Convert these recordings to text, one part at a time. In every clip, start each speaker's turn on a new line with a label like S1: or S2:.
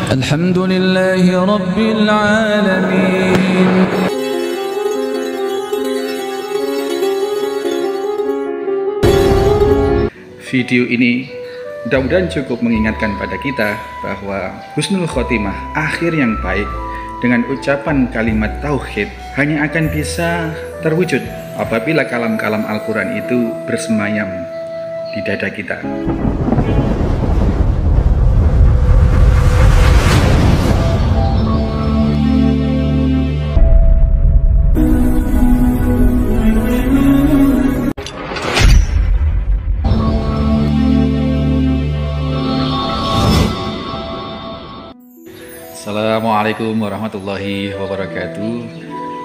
S1: Alhamdulillahi Rabbil Alamin.
S2: Video ini mudah-mudahan cukup mengingatkan pada kita bahwa husnul khotimah, akhir yang baik dengan ucapan kalimat tauhid hanya akan bisa terwujud apabila kalam-kalam Al-Quran itu bersemayam di dada kita. Assalamualaikum warahmatullahi wabarakatuh.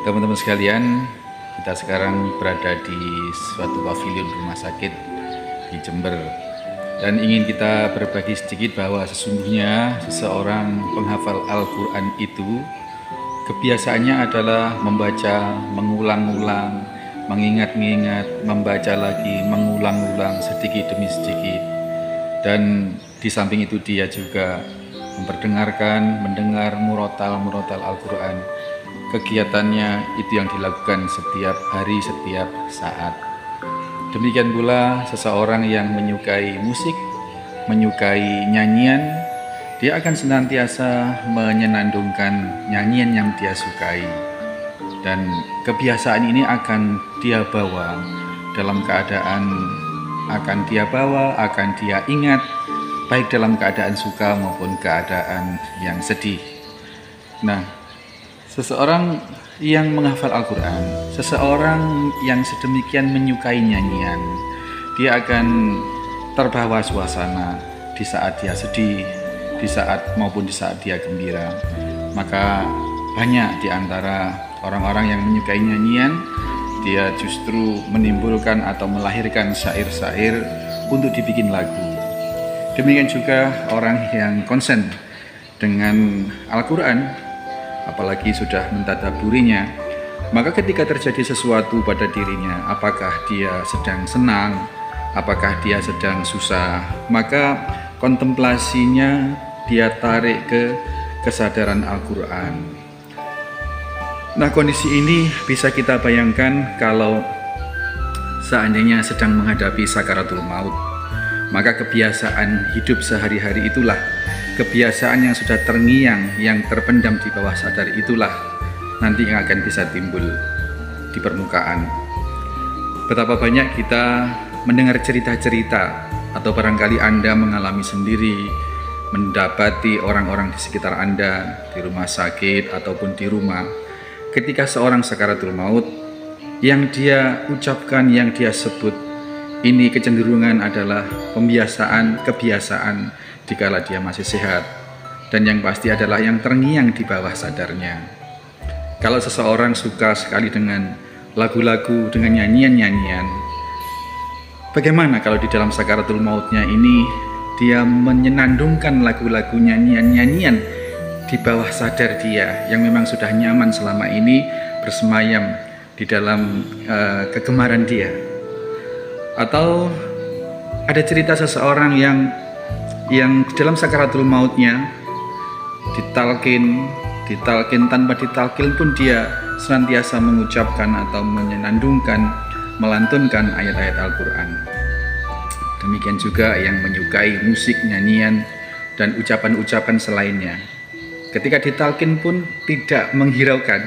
S2: Teman-teman sekalian, kita sekarang berada di suatu pavilion rumah sakit di Jember, dan ingin kita berbagi sedikit bahwa sesungguhnya seseorang penghafal Al-Quran itu kebiasaannya adalah membaca, mengulang-ulang, mengingat-ingat, membaca lagi, mengulang-ulang sedikit demi sedikit. Dan di samping itu dia juga mendengar murotal Al-Quran. Kegiatannya itu yang dilakukan setiap hari, setiap saat. Demikian pula seseorang yang menyukai musik, menyukai nyanyian, dia akan senantiasa menyenandungkan nyanyian yang dia sukai. Dan kebiasaan ini akan dia bawa dalam keadaan, akan dia ingat, baik dalam keadaan suka maupun keadaan yang sedih. Nah, seseorang yang menghafal Al-Quran, seseorang yang sedemikian menyukai nyanyian, dia akan terbawa suasana di saat dia sedih, di saat maupun di saat dia gembira. Maka banyak di antara orang-orang yang menyukai nyanyian, dia justru menimbulkan atau melahirkan syair-syair untuk dibikin lagu. Demikian juga orang yang konsen dengan Al-Quran, apalagi sudah mentadaburinya, maka ketika terjadi sesuatu pada dirinya, apakah dia sedang senang, apakah dia sedang susah, maka kontemplasinya dia tarik ke kesadaran Al-Quran. Nah, kondisi ini bisa kita bayangkan kalau seandainya sedang menghadapi sakaratul maut. Maka kebiasaan hidup sehari-hari itulah, kebiasaan yang sudah terngiang, yang terpendam di bawah sadar itulah nanti yang akan bisa timbul di permukaan. Betapa banyak kita mendengar cerita-cerita, atau barangkali Anda mengalami sendiri, mendapati orang-orang di sekitar Anda, di rumah sakit ataupun di rumah, ketika seorang sakaratul maut, yang dia ucapkan, yang dia sebut, ini kecenderungan adalah kebiasaan dikala dia masih sehat, dan yang pasti adalah yang terngiang di bawah sadarnya. Kalau seseorang suka sekali dengan lagu-lagu, dengan nyanyian-nyanyian, bagaimana kalau di dalam sakaratul mautnya ini dia menyenandungkan lagu-lagu, nyanyian-nyanyian di bawah sadar dia yang memang sudah nyaman selama ini bersemayam di dalam kegemaran dia. Atau ada cerita seseorang yang dalam sakaratul mautnya ditalkin tanpa ditalkin pun dia senantiasa mengucapkan atau menyenandungkan, melantunkan ayat-ayat Al-Quran. Demikian juga yang menyukai musik, nyanyian, dan ucapan-ucapan selainnya. Ketika ditalkin pun tidak menghiraukan,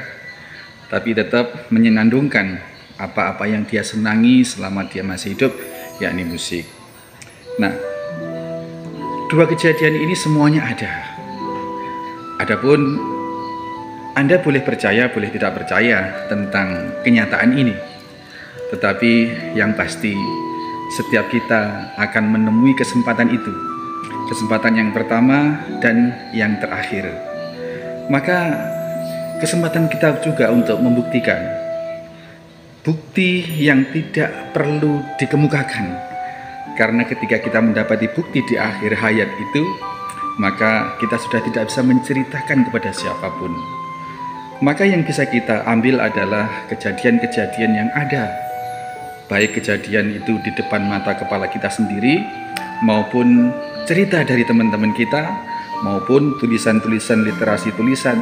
S2: tapi tetap menyenandungkan apa-apa yang dia senangi selama dia masih hidup, yakni musik. Nah, dua kejadian ini semuanya ada. Adapun Anda boleh percaya, boleh tidak percaya tentang kenyataan ini, tetapi yang pasti setiap kita akan menemui kesempatan itu, kesempatan yang pertama dan yang terakhir. Maka kesempatan kita juga untuk membuktikan bukti yang tidak perlu dikemukakan, karena ketika kita mendapati bukti di akhir hayat itu, maka kita sudah tidak bisa menceritakan kepada siapapun. Maka yang bisa kita ambil adalah kejadian-kejadian yang ada, baik kejadian itu di depan mata kepala kita sendiri, maupun cerita dari teman-teman kita, maupun tulisan-tulisan literasi tulisan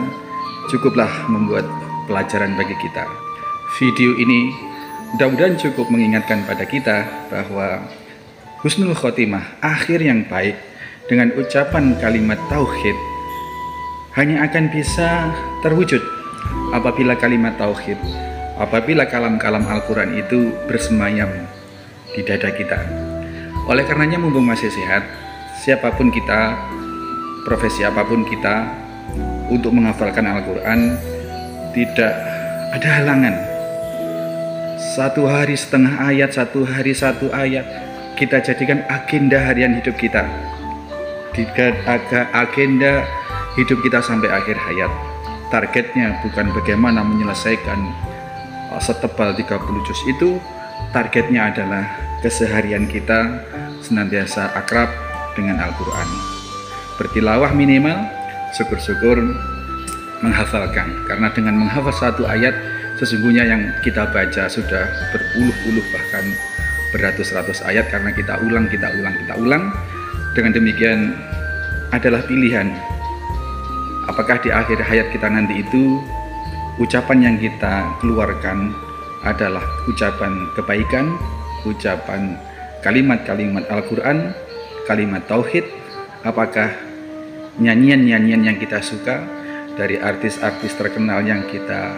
S2: cukuplah membuat pelajaran bagi kita. Video ini mudah-mudahan cukup mengingatkan pada kita bahwa husnul khotimah, akhir yang baik dengan ucapan kalimat tauhid hanya akan bisa terwujud apabila kalimat tauhid, apabila kalam-kalam Al-Quran itu bersemayam di dada kita. Oleh karenanya, mumpung masih sehat, siapapun kita, profesi apapun kita, untuk menghafalkan Al-Quran tidak ada halangan. 1 hari setengah ayat, 1 hari 1 ayat, kita jadikan agenda harian hidup kita, agenda hidup kita sampai akhir hayat. Targetnya bukan bagaimana menyelesaikan setebal 30 juz itu, targetnya adalah keseharian kita senantiasa akrab dengan Al-Quran. Bertilawah minimal, syukur-syukur menghafalkan, karena dengan menghafal 1 ayat sesungguhnya yang kita baca sudah berpuluh-puluh bahkan beratus-ratus ayat, karena kita ulang. Dengan demikian adalah pilihan apakah di akhir hayat kita nanti itu ucapan yang kita keluarkan adalah ucapan kebaikan, ucapan kalimat-kalimat Al-Quran, kalimat tauhid, apakah nyanyian-nyanyian yang kita suka dari artis-artis terkenal yang kita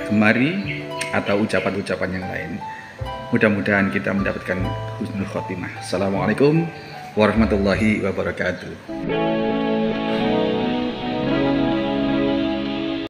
S2: gemari, atau ucapan-ucapan yang lain. Mudah-mudahan kita mendapatkan husnul khotimah. Assalamualaikum warahmatullahi wabarakatuh.